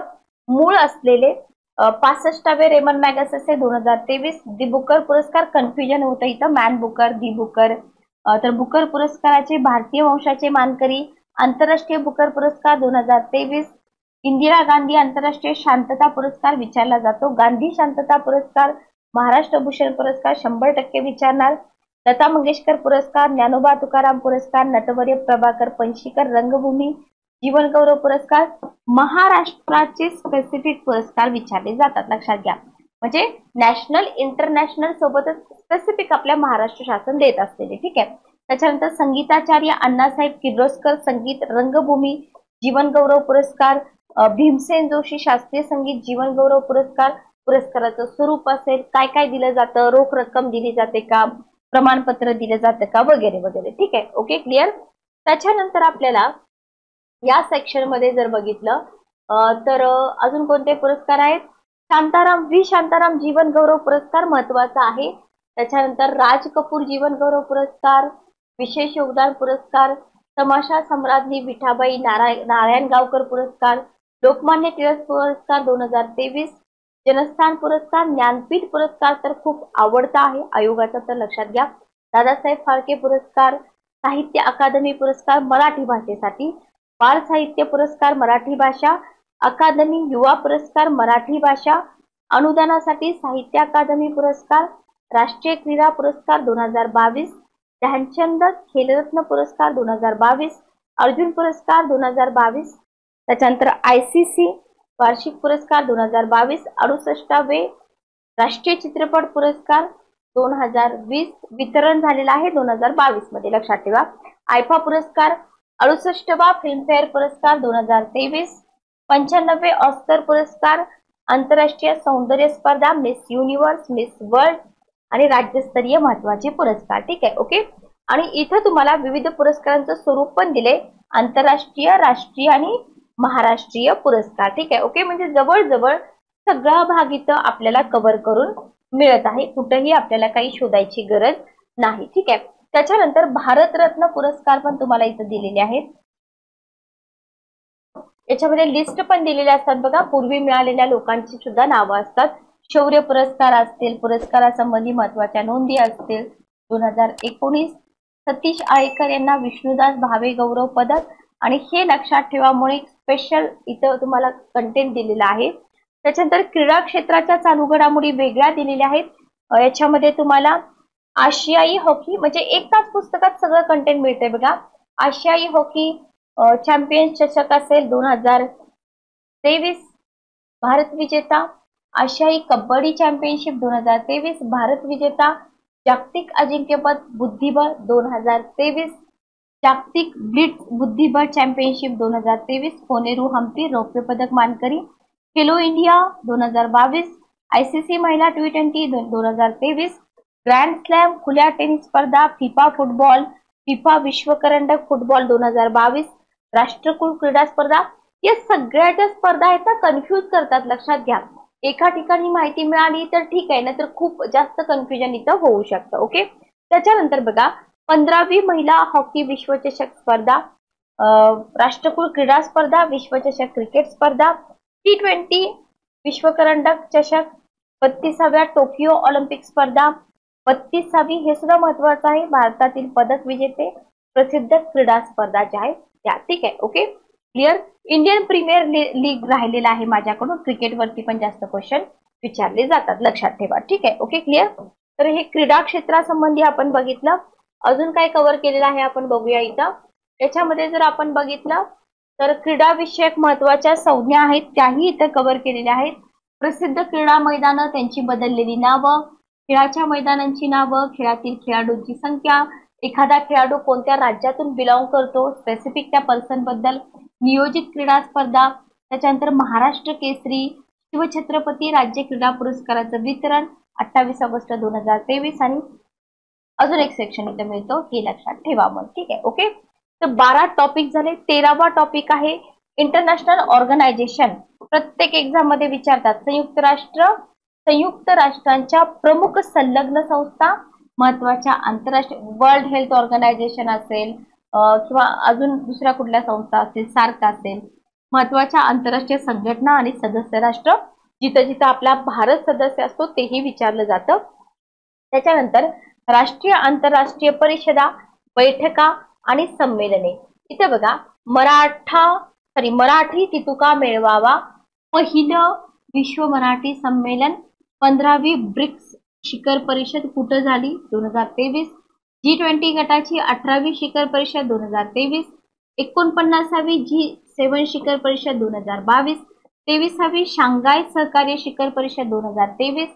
मूळ असलेले 65वे रेमन मॅगसेसे 2023. दी बुकर पुरस्कार, कन्फ्युजन होतं इथं, मॅन बुकर, दी बुकर. तर बुकर पुरस्काराचे भारतीय वंशाचे मानकरी. आंतरराष्ट्रीय बुकर पुरस्कार 2023. इंदिरा गांधी आंतरराष्ट्रीय शांतता पुरस्कार विचारला जातो. गांधी शांतता पुरस्कार, महाराष्ट्र भूषण पुरस्कार 100% विचारणार. लता मंगेशकर पुरस्कार, ज्ञानोबा तुकाराम पुरस्कार, नटवर्य प्रभाकर पणशीकर रंगभूमी जीवन गौरव पुरस्कार, महाराष्ट्राचे स्पेसिफिक पुरस्कार विचारले जातात. लक्षात घ्या. म्हणजे नॅशनल, इंटरनॅशनल सोबतच स्पेसिफिक आपल्या महाराष्ट्र शासन देत असलेले. ठीक आहे. त्याच्यानंतर संगीताचार्य अण्णासाहेब किर्लोस्कर संगीत रंगभूमी जीवन गौरव पुरस्कार, भीमसेन जोशी शास्त्रीय संगीत जीवन गौरव पुरस्कार. पुरस्काराचं स्वरूप असेल, काय काय दिलं जातं, रोख रक्कम दिली जाते का, प्रमाणपत्र दिलं जातं का, वगैरे वगैरे. ठीक आहे. ओके. क्लिअर. त्याच्यानंतर आपल्याला या सेक्शन मध्ये जर बघितलं तर अजून कोणते पुरस्कार आहेत, शांताराम, व्ही शांताराम जीवन गौरव पुरस्कार महत्वाचा आहे. त्याच्यानंतर राज कपूर जीवन गौरव पुरस्कार, विशेष योगदान पुरस्कार, तमाशा सम्राज्ञी विठाबाई नारायणगावकर पुरस्कार, लोकमान्य टिळक पुरस्कार 2023, जनस्थान पुरस्कार, ज्ञानपीठ पुरस्कार तर खूप आवडता आहे आयोगाचा, तर लक्षात घ्या. दादासाहेब फाळके पुरस्कार, साहित्य अकादमी पुरस्कार मराठी भाषेसाठी, बाल साहित्य पुरस्कार मराठी भाषा, अकादमी युवा पुरस्कार मराठी भाषा, अनुदानासाठी साहित्य अकादमी पुरस्कार, राष्ट्रीय क्रीडा पुरस्कार 2022, ध्यानचंद खेलरत्न पुरस्कार 2022, अर्जुन पुरस्कार 2022. त्याच्यानंतर ICC वार्षिक पुरस्कार 2022, 68वे राष्ट्रीय चित्रपट पुरस्कार 2020 वितरण झालेला आहे 2022 मध्ये. लक्षात ठेवा. आयफा पुरस्कार, 68वा फिल्मफेअर पुरस्कार 2023, 95वे ऑस्कर पुरस्कार, आंतरराष्ट्रीय सौंदर्य स्पर्धा मिस युनिव्हर्स, मिस वर्ल्ड आणि राज्यस्तरीय महत्वाचे पुरस्कार. ठीक आहे. ओके. आणि इथं तुम्हाला विविध पुरस्कारांचं स्वरूप पण दिले, आंतरराष्ट्रीय, राष्ट्रीय आणि महाराष्ट्रीय पुरस्कार. ठीक आहे. ओके. म्हणजे जवळजवळ सगळा भाग इथं आपल्याला कव्हर करून मिळत आहे. कुठेही आपल्याला काही शोधायची गरज नाही. ठीक आहे. त्याच्यानंतर भारतरत्न पुरस्कार पण तुम्हाला इथं दिलेले आहेत. याच्यामध्ये लिस्ट पण दिलेल्या असतात बघा, पूर्वी मिळालेल्या लोकांची सुद्धा नावं असतात. शौर्य पुरस्कार असतील, पुरस्कारासंबंधी महत्वाच्या नोंदी असतील. 2019 सतीश आळेकर यांना विष्णुदास भावे गौरव पदक, आणि हे लक्षात ठेवा म्हणून एक स्पेशल इथं तुम्हाला कंटेंट दिलेला आहे. त्याच्यानंतर क्रीडा क्षेत्राच्या चालू घडामोडी वेगळ्या दिलेल्या आहेत. याच्यामध्ये तुम्हाला आशियाई हॉकी, म्हणजे एकाच पुस्तकात सगळं कंटेंट मिळतंय बघा. आशियाई हॉकी चॅम्पियन्स चषक असेल 2023 भारत विजेता, आशियाई कबड्डी चॅम्पियनशिप 2023 भारत विजेता, जागतिक अजिंक्यपद बुद्धिबळ 2023, जागतिक ब्लिट्झ बुद्धिबळ चॅम्पियनशिप 2023 कोनेरू हम्पी रौप्य पदक मानकरी, खेलो इंडिया 2022, आयसीसी महिला T20 2023, ग्रँड स्लॅम खुल्या टेनिस स्पर्धा, फिफा फुटबॉल, फिफा विश्वकरंडक फुटबॉल 2022, राष्ट्रकुल क्रीडा स्पर्धा. या सगळ्या ज्या स्पर्धा आहेत त्या कन्फ्यूज करतात, लक्षात घ्या. एका ठिकाणी माहिती मिळाली तर ठीक आहे, नाहीतर खूप जास्त कन्फ्युजन इथं होऊ शकतं. ओके. त्याच्यानंतर बघा 15वी महिला हॉकी विश्वचषक स्पर्धा, राष्ट्रकुल क्रीडा स्पर्धा, विश्वचषक क्रिकेट स्पर्धा, T20 विश्वकरंडक चषक, 32व्या टोकियो ऑलिम्पिक स्पर्धा, 32वी, हे सुद्धा महत्वाचं आहे, भारतातील पदक विजेते प्रसिद्ध क्रीडा स्पर्धा ज्या आहेत त्या. ठीक आहे. Okay, clear. Indian Premier League राहिलेला आहे माझ्याकडून. क्रिकेटवरती पण जास्त क्वेश्चन विचारले जातात, लक्षात ठेवा. ठीक आहे. Okay, clear. तर हे क्रीडा क्षेत्रासंबंधी आपण बघितलं. अजून काय कव्हर केलेलं आहे आपण बघूया इथं. याच्यामध्ये जर आपण बघितलं तर क्रीडा विषयक महत्वाच्या संज्ञा आहेत त्याही इथं कव्हर केलेल्या आहेत. प्रसिद्ध क्रीडा मैदानं, त्यांची बदललेली नावं, खेळाच्या मैदानांची नावं, खेळातील खेळाडूंची संख्या, एखादा खेळाडू कोणत्या राज्यातून बिलॉंग करतो, स्पेसिफिक त्या पर्सन बद्दल, नियोजित क्रीडा स्पर्धा, त्याच्यानंतर महाराष्ट्र केसरी, शिवछत्रपती राज्य क्रीडा पुरस्काराचं वितरण 28 ऑगस्ट 2023, आणि अजून एक सेक्शन इथे मिळतो, हे लक्षात ठेवा मग. ठीक आहे. ओके. तर 12 टॉपिक झाले. 13वा टॉपिक आहे इंटरनॅशनल ऑर्गनायझेशन. प्रत्येक एक्झाम मध्ये विचारतात. संयुक्त राष्ट्रांच्या प्रमुख संलग्न संस्था, महत्वाच्या आंतरराष्ट्रीय, वर्ल्ड हेल्थ ऑर्गनायझेशन असेल किंवा अजून दुसऱ्या कुठल्या संस्था असतील, सार्क असेल, महत्वाच्या आंतरराष्ट्रीय संघटना आणि सदस्य राष्ट्र, जिथं जिथं आपला भारत सदस्य असतो तेही विचारलं जातं. त्याच्यानंतर राष्ट्रीय आंतरराष्ट्रीय परिषदा, बैठका आणि संमेलने. इथे बघा, मराठी तितुका मेळावा, पहिलं विश्व मराठी संमेलन, 15वी ब्रिक्स शिखर परिषद कुठं झाली 2023, G20 गटाची 18वी शिखर परिषद 2023, 49वी G7 शिखर परिषद 2022, 23वी शांघाय सहकार्य शिखर परिषद 2023,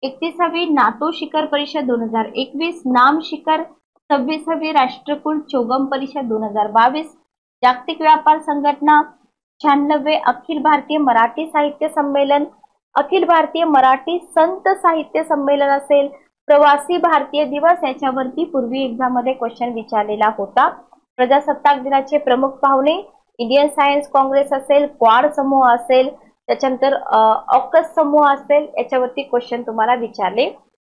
31वी नाटो शिखर परिषद 2021, नाम शिखर, 26वी राष्ट्रकुल चोगम परिषद 2022, जागतिक व्यापार संघटना, 96वे अखिल भारतीय मराठी साहित्य संमेलन, अखिल भारतीय मराठी संत साहित्य संमेलन असेल, प्रवासी भारतीय दिवस, याच्यावरती पूर्वी एक्झाम मध्ये क्वेश्चन विचारलेला होता. प्रजासत्ताक दिनाचे प्रमुख पाहुणे, इंडियन सायन्स काँग्रेस असेल, क्वाड समूह असेल, त्याच्यानंतर ऑकस समूह असेल, याच्यावरती क्वेश्चन तुम्हाला विचारले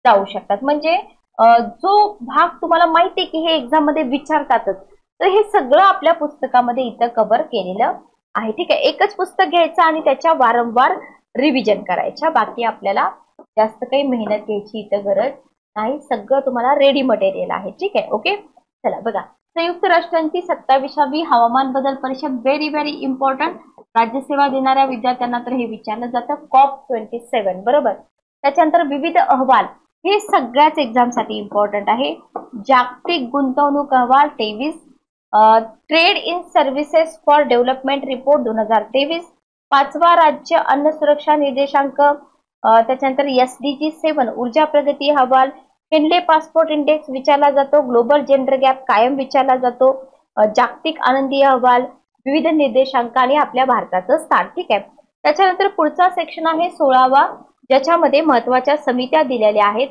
जाऊ शकतात. म्हणजे जो भाग तुम्हाला माहिती आहे की हे एक्झाम मध्ये विचारतातच, तर हे सगळं आपल्या पुस्तकामध्ये इथं कव्हर केलेलं आहे. ठीक आहे. एकच पुस्तक घ्यायचं आणि त्याच्या वारंवार रिव्हिजन करायच्या. बाकी आपल्याला जास्त काही मेहनत घ्यायची इथं गरज नाही. सगळं तुम्हाला रेडी मटेरियल आहे. ठीक आहे. ओके, चला बघा. संयुक्त राष्ट्रांची 27वी हवामान बदल परिषद, व्हेरी व्हेरी इम्पॉर्टंट. राज्यसेवा देणाऱ्या विद्यार्थ्यांना तर हे विचारलं जातं. COP27, बरोबर. त्याच्यानंतर विविध अहवाल, हे सगळ्याच एक्झामसाठी इम्पॉर्टंट आहे. जागतिक गुंतवणूक अहवाल 23, trade in services for development report 2023, 5वा राज्य अन्न सुरक्षा निर्देशांक, त्याच्यानंतर SDG 7 ऊर्जा प्रगती अहवाल, हेनले पासपोर्ट इंडेक्स विचारला जातो. ग्लोबल जेंडर गॅप कायम विचारला जातो. जागतिक आनंदी अहवाल, विविध निर्देशांक आणि आपल्या भारताचं स्थान. ठीक आहे. त्याच्यानंतर पुढचा सेक्शन आहे 16वा, ज्याच्यामध्ये महत्वाच्या समित्या दिलेल्या आहेत.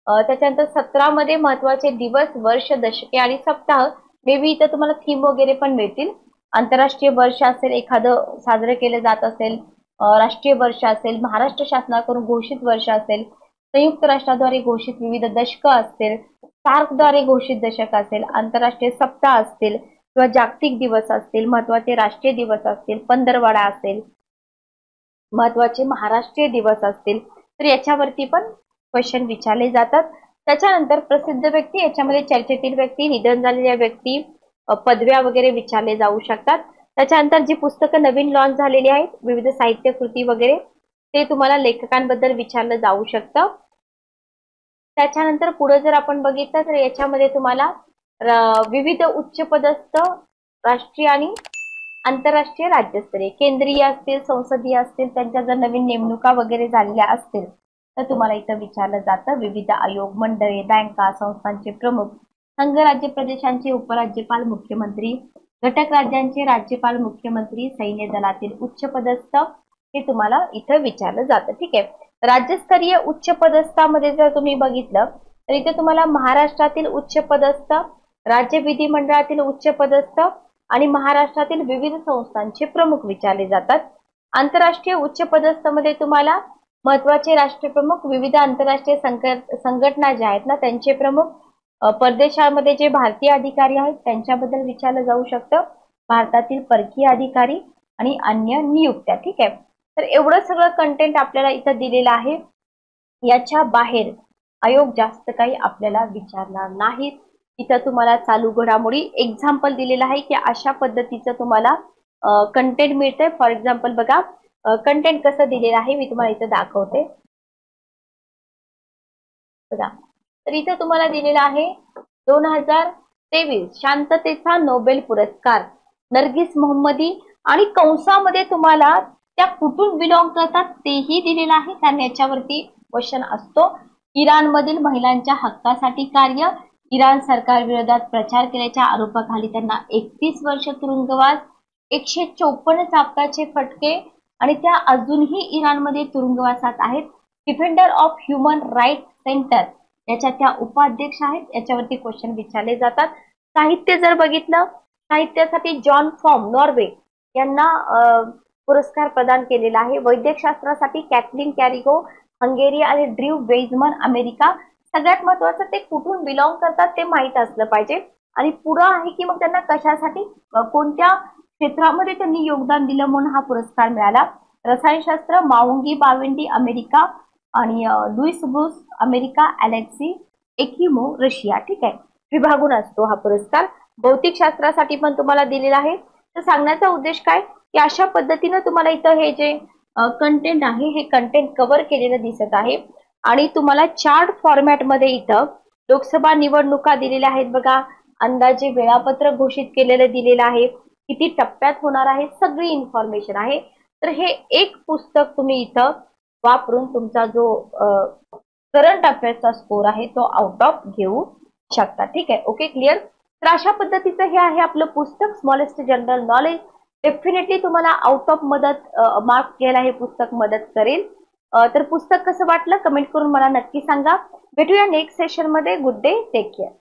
त्याच्यानंतर 17 मध्ये महत्वाचे दिवस, वर्ष, दशके आणि सप्ताह. मे बी इथं तुम्हाला थीम वगैरे पण मिळतील. आंतरराष्ट्रीय वर्ष असेल, एखादं साजरं केलं जात असेल, राष्ट्रीय वर्ष असेल, महाराष्ट्र शासनाकडून घोषित वर्ष असेल, संयुक्त राष्ट्राद्वारे घोषित विविध दशक असतील, सार्कद्वारे घोषित दशक असेल, आंतरराष्ट्रीय सप्ताह असतील किंवा जागतिक दिवस असतील, महत्वाचे राष्ट्रीय दिवस असतील, पंधरवडा असेल, महत्वाचे महाराष्ट्रीय दिवस असतील, तर याच्यावरती पण क्वेश्चन विचारले जातात. त्याच्यानंतर प्रसिद्ध व्यक्ती, याच्यामध्ये चर्चेतील व्यक्ती, निधन झालेल्या व्यक्ती, पदव्या वगैरे विचारले जाऊ शकतात. त्याच्यानंतर जी पुस्तकं नवीन लॉन्च झालेली आहेत, विविध साहित्य कृती वगैरे, ते तुम्हाला लेखकांबद्दल विचारलं जाऊ शकतं. त्याच्यानंतर पुढे जर आपण बघितलं तर याच्यामध्ये तुम्हाला विविध उच्चपदस्थ राष्ट्रीय आणि आंतरराष्ट्रीय राज्यस्तरीय केंद्रीय असतील, संसदीय असतील, त्यांच्या जर नवीन नेमणुका वगैरे झालेल्या असतील तर तुम्हाला इथं विचारलं जातं. विविध आयोग, मंडळे, बँका, संस्थांचे प्रमुख, संघ राज्य प्रदेशांचे उपराज्यपाल, मुख्यमंत्री, घटक राज्यांचे राज्यपाल, मुख्यमंत्री, सैन्य दलातील उच्चपदस्थ, हे तुम्हाला इथं विचारलं जातं. ठीक आहे. राज्यस्तरीय उच्चपदस्थामध्ये जर तुम्ही बघितलं तर इथे तुम्हाला महाराष्ट्रातील उच्चपदस्थ, राज्य विधिमंडळातील उच्चपदस्थ आणि महाराष्ट्रातील विविध संस्थांचे प्रमुख विचारले जातात. आंतरराष्ट्रीय उच्चपदस्थ मध्ये तुम्हाला महत्वाचे राष्ट्रप्रमुख, विविध आंतरराष्ट्रीय संघटना ज्या आहेत ना त्यांचे प्रमुख, परदेशामध्ये जे भारतीय अधिकारी आहेत त्यांच्याबद्दल विचारलं जाऊ शकतं, भारतातील परकीय अधिकारी आणि अन्य नियुक्त्या. ठीक आहे. तर एवढं सगळं कंटेंट आपल्याला इथं दिलेलं आहे. याच्या बाहेर आयोग जास्त काही आपल्याला विचारणार नाहीत. इथं तुम्हाला चालू घडामोडी एक्झाम्पल दिलेलं आहे की अशा पद्धतीचं तुम्हाला कंटेंट मिळतंय. फॉर एक्झाम्पल बघा कंटेंट कसं दिलेलं आहे मी तुम्हाला इथं दाखवते बघा. तर इथं तुम्हाला दिलेलं आहे 2023 शांततेचा नोबेल पुरस्कार नर्गिस मोहम्मदी आणि कंसामध्ये तुम्हाला त्या कुठून बिलॉंग करतात तेही दिलेलं आहे, कारण याच्यावरती क्वेश्चन असतो. इराणमधील महिलांच्या हक्कासाठी कार्य, इराण सरकार विरोधात प्रचार केल्याच्या आरोपाखाली त्यांना 31 वर्ष तुरुंगवास, 154 चाबकाचे फटके आणि त्या अजूनही इराणमध्ये तुरुंगवासात आहेत. Defender of human right center याच्या त्या उपाध्यक्ष आहेत. याच्यावरती क्वेश्चन विचारले जातात. साहित्य जर बघितलं, साहित्यासाठी जॉन फॉर्म नॉर्वे यांना पुरस्कार प्रदान केलेला आहे. वैद्यकशास्त्रासाठी कॅथलीन कॅरिगो हंगेरी आणि ड्रीव वेइझमन अमेरिका. सगळ्यात महत्वाचं ते कुठून बिलॉंग करतात ते माहित असलं पाहिजे आणि पुढं आहे की मग त्यांना कशासाठी कोणत्या क्षेत्रामध्ये त्यांनी योगदान दिलं म्हणून हा पुरस्कार मिळाला. रसायनशास्त्र माउंगी बावेंडी अमेरिका आणि Louis Brus America, Alexei Ekimov Russia. ठीक आहे. विभागून असतो हा पुरस्कार. भौतिक शास्त्रासाठी पण तुम्हाला दिलेला आहे. तर सांगण्याचा उद्देश काय की अशा पद्धतीने तुम्हाला इथं हे जे कंटेंट आहे हे कंटेंट कव्हर केलेलं दिसत आहे आणि तुम्हाला चार्ट फॉर्मॅट मध्ये इथं लोकसभा निवडणुका दिलेल्या आहेत बघा, अंदाजे वेळापत्रक घोषित केलेलं दिलेलं आहे, किती टप्प्यात होणार आहे, सगळी इन्फॉर्मेशन आहे. तर हे एक पुस्तक तुम्ही इथं वापरून तुमचा जो करंट अफेअर्सचा स्कोर आहे तो आउट ऑफ घेऊ शकता. ठीक आहे. Okay, clear. तर अशा पद्धतीचं हे आहे आपलं पुस्तक स्मॉलेस्ट जनरल नॉलेज. डेफिनेटली तुम्हाला आउट ऑफ मार्क्स घ्यायला हे पुस्तक मदत करेल. तर पुस्तक कसं वाटलं कमेंट करून मला नक्की सांगा. भेटूया नेक्स्ट सेशन मध्ये. Good day, take care.